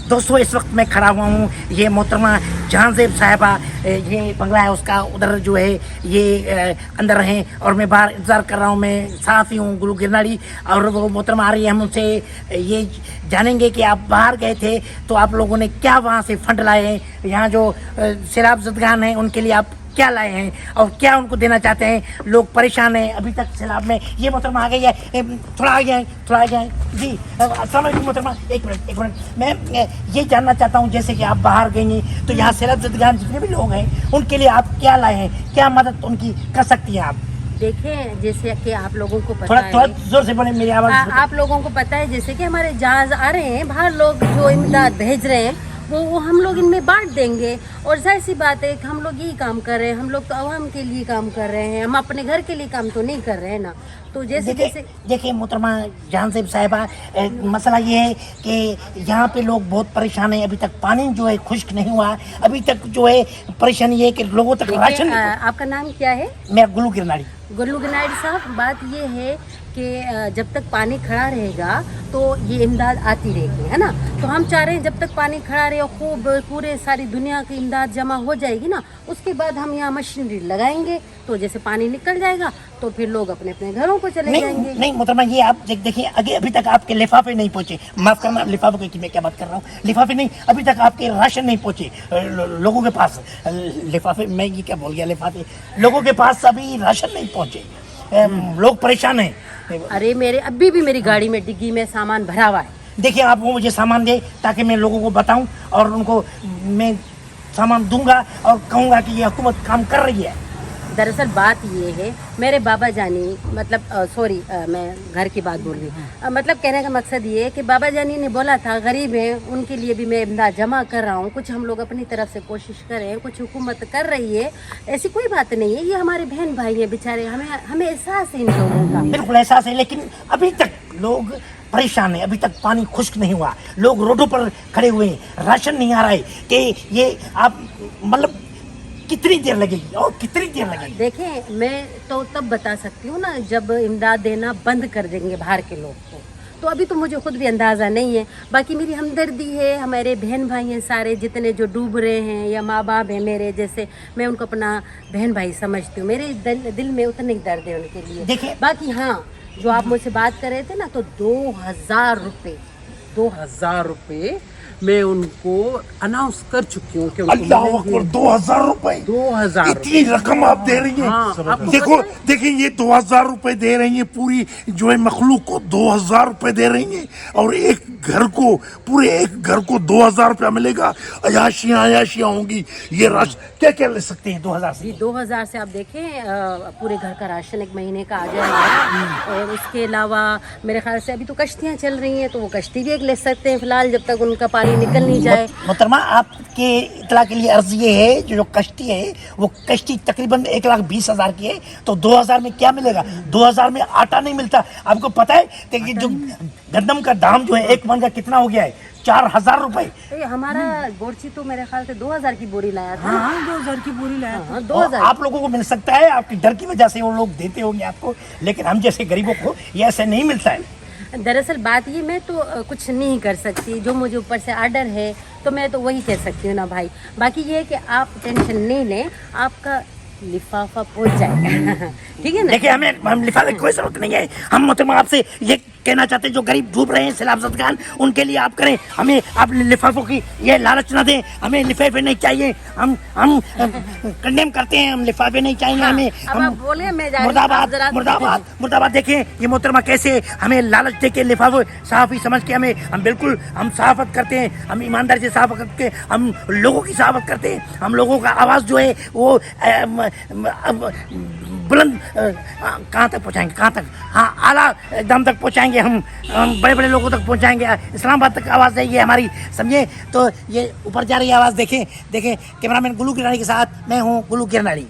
दोस्तों इस वक्त मैं खड़ा हुआ हूँ, ये मोहतरमा जहांजेब साहिबा, ये बंगला है उसका, उधर जो है ये अंदर हैं और मैं बाहर इंतज़ार कर रहा हूँ। मैं सहाफ़ी हूँ गुलू गिरनाड़ी, और वो मोहतरमा आ रही है। हम उनसे ये जानेंगे कि आप बाहर गए थे तो आप लोगों ने क्या वहाँ से फंड लाए हैं, यहाँ जो सैलाब ज़दगान हैं उनके लिए आप क्या लाए हैं और क्या उनको देना चाहते हैं। लोग परेशान हैं अभी तक सैलाब में। ये मोहतरमा आ गई है, थोड़ा आ गया है, थोड़ा आ गया है जी। अस्सलाम वालेकुम मोहतरमा, एक मिनट। मैं ये जानना चाहता हूँ, जैसे कि आप बाहर गई हैं तो यहाँ सैलाब ज़दगान जितने भी लोग हैं उनके लिए आप क्या लाए हैं, क्या मदद उनकी कर सकती हैं आप? देखें, जैसे कि आप लोगों को पता थोड़ा है, जोर से बोले, मेरी आवाज़। आप लोगों को पता है जैसे कि हमारे जहाज आ रहे हैं, बाहर लोग जो इमदाद भेज रहे हैं वो हम लोग इनमें बांट देंगे। और जाहिर सी बात है कि हम लोग यही काम कर रहे हैं, हम लोग तो आवाम के लिए काम कर रहे हैं, हम अपने घर के लिए काम तो नहीं कर रहे हैं ना। तो जैसे देखिए मोहतरमा जहांजेब साहिबा, मसला ये है कि यहाँ पे लोग बहुत परेशान हैं। अभी तक पानी जो है खुश्क नहीं हुआ, अभी तक जो है परेशानी ये है कि लोगों तक राशन। आपका नाम क्या है? मैं गुलू गिरनाड़ी। गुल्लू गिरनाड़ी साहब, बात ये है कि जब तक पानी खड़ा रहेगा तो ये इमदाद आती रहेगी, है ना। तो हम चाह रहे हैं जब तक पानी खड़ा रहे, खूब पूरे सारी दुनिया की इमदाद जमा हो जाएगी ना, उसके बाद हम यहाँ मशीनरी लगाएंगे। तो जैसे पानी निकल जाएगा तो फिर लोग अपने अपने घरों को चले जाएंगे। नहीं मोहतरमा, ये आप देखिए, अभी तक आपके लिफाफे नहीं पहुँचे। माफ़ करना, लिफाफे की मैं क्या बात कर रहा हूँ, लिफाफे नहीं, अभी तक आपके राशन नहीं पहुँचे लोगों के पास। लिफाफे, मैं ये क्या बोल गया, लिफाफे लोगों के पास अभी राशन नहीं पहुँचे, लोग परेशान हैं। अरे मेरे अभी भी मेरी गाड़ी में डिग्गी में सामान भरा हुआ है। देखिए आप वो मुझे सामान दे ताकि मैं लोगों को बताऊं और उनको मैं सामान दूंगा और कहूंगा कि ये हुकूमत काम कर रही है। दरअसल बात ये है, मेरे बाबा जानी, मतलब सॉरी, मैं घर की बात बोल रही हूँ। मतलब कहने का मकसद ये है कि बाबा जानी ने बोला था गरीब हैं उनके लिए भी मैं इमदाद जमा कर रहा हूँ, कुछ हम लोग अपनी तरफ से कोशिश करें, कुछ हुकूमत कर रही है, ऐसी कोई बात नहीं है। ये हमारे बहन भाई हैं बेचारे, हमें एहसास है इन लोगों का। बिल्कुल एहसास है, लेकिन अभी तक लोग परेशान है, अभी तक पानी खुश्क नहीं हुआ, लोग रोडों पर खड़े हुए हैं, राशन नहीं आ रहा है। कि ये आप मतलब कितनी देर लगेगी और कितनी देर लगेगी? देखें, मैं तो तब बता सकती हूँ ना जब इमदाद देना बंद कर देंगे बाहर के लोग को। तो अभी तो मुझे खुद भी अंदाज़ा नहीं है। बाकी मेरी हमदर्दी है, हमारे बहन भाई हैं सारे जितने जो डूब रहे हैं, या माँ बाप हैं मेरे जैसे, मैं उनको अपना बहन भाई समझती हूँ। मेरे दिल में उतने ही दर्द है उनके लिए। देखिए, बाकी हाँ, जो आप मुझसे बात कर रहे थे ना, तो 2000 रुपये 2000 रुपये मैं उनको अनाउंस कर चुकी हूँ कि अल्लाह अकबर, 2000 रुपए, 2000 इतनी रकम आप दे रही हैं। हाँ, देखो देखिए, ये 2000 रुपए दे रही हैं, पूरी जो है मखलूक को 2000 रुपए दे रही हैं, और एक घर को, पूरे एक घर को 2000 रुपया मिलेगा। अयाशियाँ होंगी। ये राशन क्या क्या ले सकते हैं 2000 से? 2000 से आप देखें पूरे घर का राशन एक महीने का आ जाएगा। और उसके अलावा मेरे ख्याल से अभी तो कश्तियाँ चल रही हैं, तो वो कश्ती भी एक ले सकते हैं फिलहाल, जब तक उनका पानी निकल नहीं जाए। मोहतरमा आपके इतला के लिए अर्ज ये है, जो कश्ती है वो कश्ती तकरीबन 1,20,000 की है। तो 2000 में क्या मिलेगा? 2000 में आटा नहीं मिलता। आपको पता है कि जो गंदम का दाम जो है एक मन का कितना हो गया है? 4000 रुपए। हमारा बोरची तो मेरे ख्याल से 2000 की बोरी लाया था। हाँ, 2000 की बोरी लाया था। 2000 आप लोगों को मिल सकता है, आपके डर की वजह से वो लोग देते होंगे आपको, लेकिन हम जैसे गरीबों को ये ऐसे नहीं मिलता है। दरअसल बात ये, मैं तो कुछ नहीं कर सकती, जो मुझे ऊपर से आर्डर है तो मैं तो वही कह सकती हूँ ना भाई। बाकी ये है कि आप टेंशन नहीं लें, आपका लिफाफा पहुंच जाएगा। ठीक है ना? देखिए, हम लिफाफे की कोई जरूरत नहीं है। हम मोहतरमा आपसे ये कहना चाहते हैं, जो गरीब डूब रहे हैं सैलाब ज़दगान, उनके लिए आप करें। हमें आप लिफाफों की ये लालच ना दें, हमें लिफाफे नहीं चाहिए। हम कंडेम करते हैं, हम लिफाफे नहीं चाहिए। हाँ, हमें अब आप बोले, मैं जा रही हूँ, मुर्दाबाद आप जरा मुर्दाबाद मुर्दाबाद। देखें ये मोहतरमा कैसे हमें लालच दे के लिफाफे सहाफ़ी समझ के हम बिल्कुल हम सहाफ़त करते हैं, हम ईमानदारी से सहाफ़त करके हम लोगों की सहाफ़त करते हैं। हम लोगों का आवाज़ जो है वो बुलंद कहाँ तक पहुँचाएंगे, कहाँ तक, हाँ आला दम तक पहुँचाएंगे। हम बड़े बड़े लोगों तक पहुँचाएंगे, इस्लामाबाद तक आवाज़ है ये हमारी, समझे? तो ये ऊपर जा रही आवाज़ देखें। कैमरामैन गुलू गिरनाड़ी के साथ मैं हूँ गुलू गिरनाड़ी।